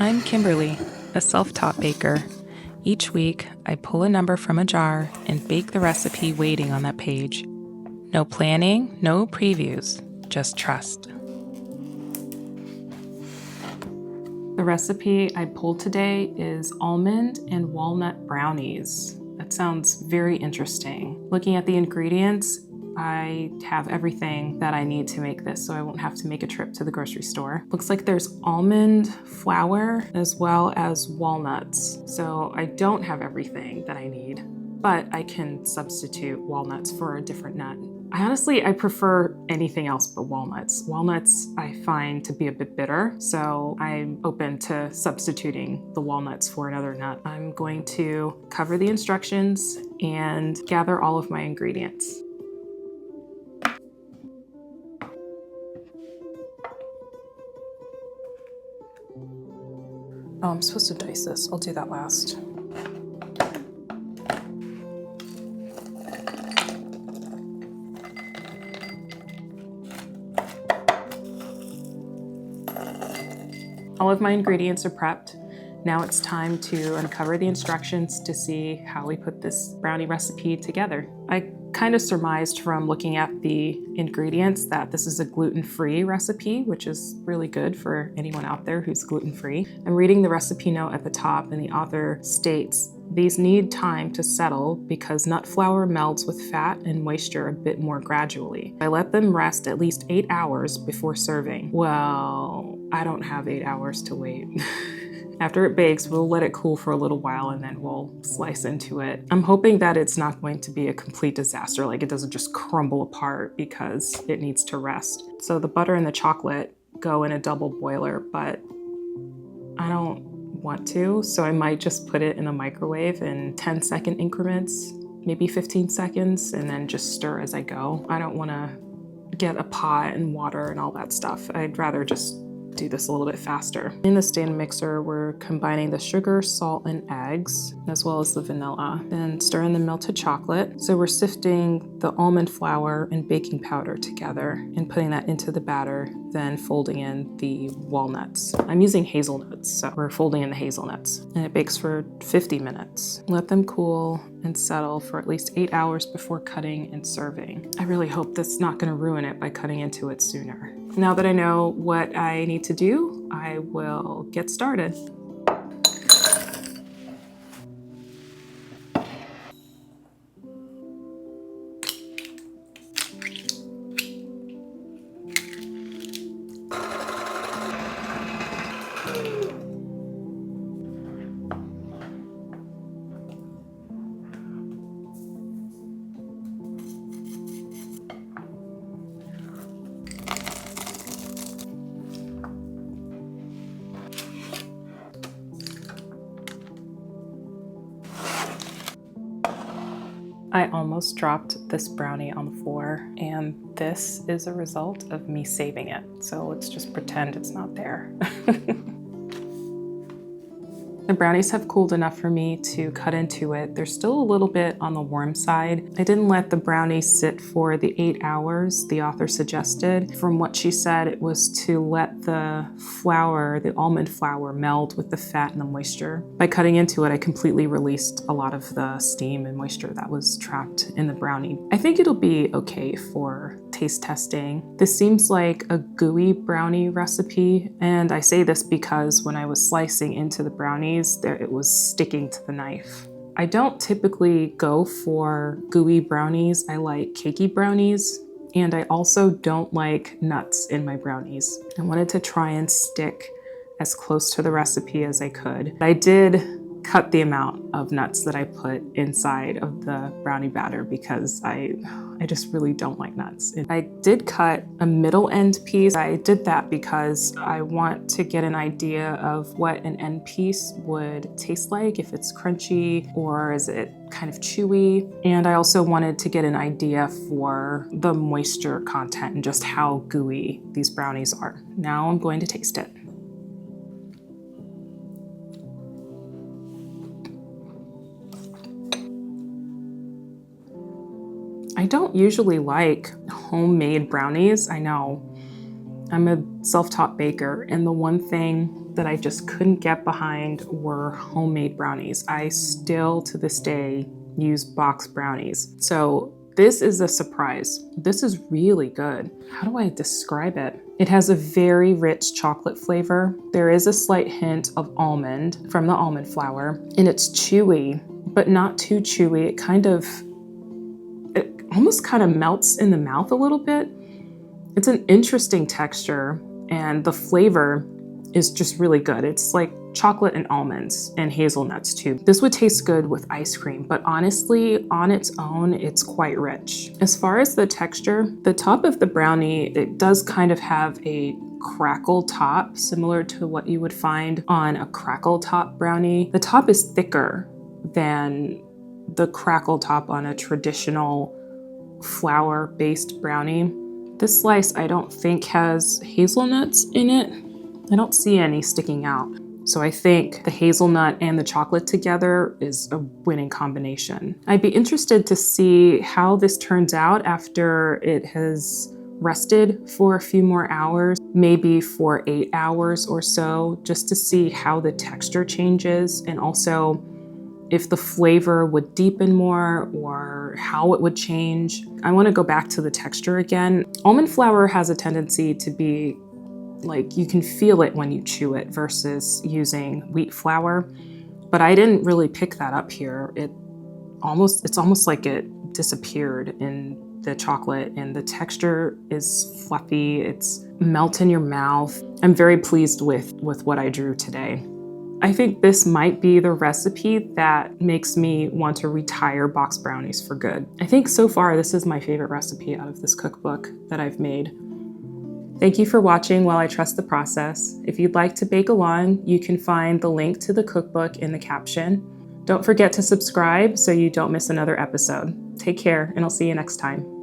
I'm Kimberly, a self-taught baker. Each week, I pull a number from a jar and bake the recipe waiting on that page. No planning, no previews, just trust. The recipe I pulled today is almond and walnut brownies. That sounds very interesting. Looking at the ingredients, I have everything that I need to make this, so I won't have to make a trip to the grocery store. Looks like there's almond flour as well as walnuts. So I don't have everything that I need, but I can substitute walnuts for a different nut. I prefer anything else but walnuts. Walnuts I find to be a bit bitter, so I'm open to substituting the walnuts for another nut. I'm going to cover the instructions and gather all of my ingredients. Oh, I'm supposed to dice this. I'll do that last. All of my ingredients are prepped. Now it's time to uncover the instructions to see how we put this brownie recipe together. I kind of surmised from looking at the ingredients that this is a gluten-free recipe, which is really good for anyone out there who's gluten-free. I'm reading the recipe note at the top, and the author states, "These need time to settle because nut flour melts with fat and moisture a bit more gradually. I let them rest at least 8 hours before serving." Well, I don't have 8 hours to wait. After it bakes, we'll let it cool for a little while and then we'll slice into it. I'm hoping that it's not going to be a complete disaster, like it doesn't just crumble apart because it needs to rest. So the butter and the chocolate go in a double boiler, but I don't want to, so I might just put it in the microwave in 10-second increments, maybe 15 seconds, and then just stir as I go. I don't want to get a pot and water and all that stuff. I'd rather just do this a little bit faster. In the stand mixer, we're combining the sugar, salt, and eggs, as well as the vanilla. Then stir in the melted chocolate. So we're sifting the almond flour and baking powder together and putting that into the batter, then folding in the walnuts. I'm using hazelnuts, so we're folding in the hazelnuts. And it bakes for 50 minutes. Let them cool and settle for at least 8 hours before cutting and serving. I really hope that's not gonna ruin it by cutting into it sooner. Now that I know what I need to do, I will get started. I almost dropped this brownie on the floor, and this is a result of me saving it. So let's just pretend it's not there. The brownies have cooled enough for me to cut into it. They're still a little bit on the warm side. I didn't let the brownies sit for the 8 hours the author suggested. From what she said, it was to let the flour, the almond flour, meld with the fat and the moisture. By cutting into it, I completely released a lot of the steam and moisture that was trapped in the brownie. I think it'll be okay for taste testing. This seems like a gooey brownie recipe, and I say this because when I was slicing into the brownies, it was sticking to the knife. I don't typically go for gooey brownies. I like cakey brownies, and I also don't like nuts in my brownies. I wanted to try and stick as close to the recipe as I could. I did cut the amount of nuts that I put inside of the brownie batter because I just really don't like nuts. I did cut a middle end piece. I did that because I want to get an idea of what an end piece would taste like, if it's crunchy or is it kind of chewy. And I also wanted to get an idea for the moisture content and just how gooey these brownies are. Now I'm going to taste it. I don't usually like homemade brownies, I know. I'm a self-taught baker, and the one thing that I just couldn't get behind were homemade brownies. I still, to this day, use box brownies. So this is a surprise. This is really good. How do I describe it? It has a very rich chocolate flavor. There is a slight hint of almond from the almond flour, and it's chewy, but not too chewy. It almost kind of melts in the mouth a little bit. It's an interesting texture, and the flavor is just really good. It's like chocolate and almonds and hazelnuts too. This would taste good with ice cream, but honestly, on its own, it's quite rich. As far as the texture, the top of the brownie, it does kind of have a crackle top, similar to what you would find on a crackle top brownie. The top is thicker than the crackle top on a traditional flour-based brownie. This slice I don't think has hazelnuts in it. I don't see any sticking out. So I think the hazelnut and the chocolate together is a winning combination. I'd be interested to see how this turns out after it has rested for a few more hours, maybe for 8 hours or so, just to see how the texture changes, and also if the flavor would deepen more or how it would change. I want to go back to the texture again. Almond flour has a tendency to be like, you can feel it when you chew it versus using wheat flour, but I didn't really pick that up here. It's almost like it disappeared in the chocolate, and the texture is fluffy. It's melt in your mouth. I'm very pleased with what I drew today. I think this might be the recipe that makes me want to retire box brownies for good. I think so far this is my favorite recipe out of this cookbook that I've made. Thank you for watching while I trust the process. If you'd like to bake along, you can find the link to the cookbook in the caption. Don't forget to subscribe so you don't miss another episode. Take care, and I'll see you next time.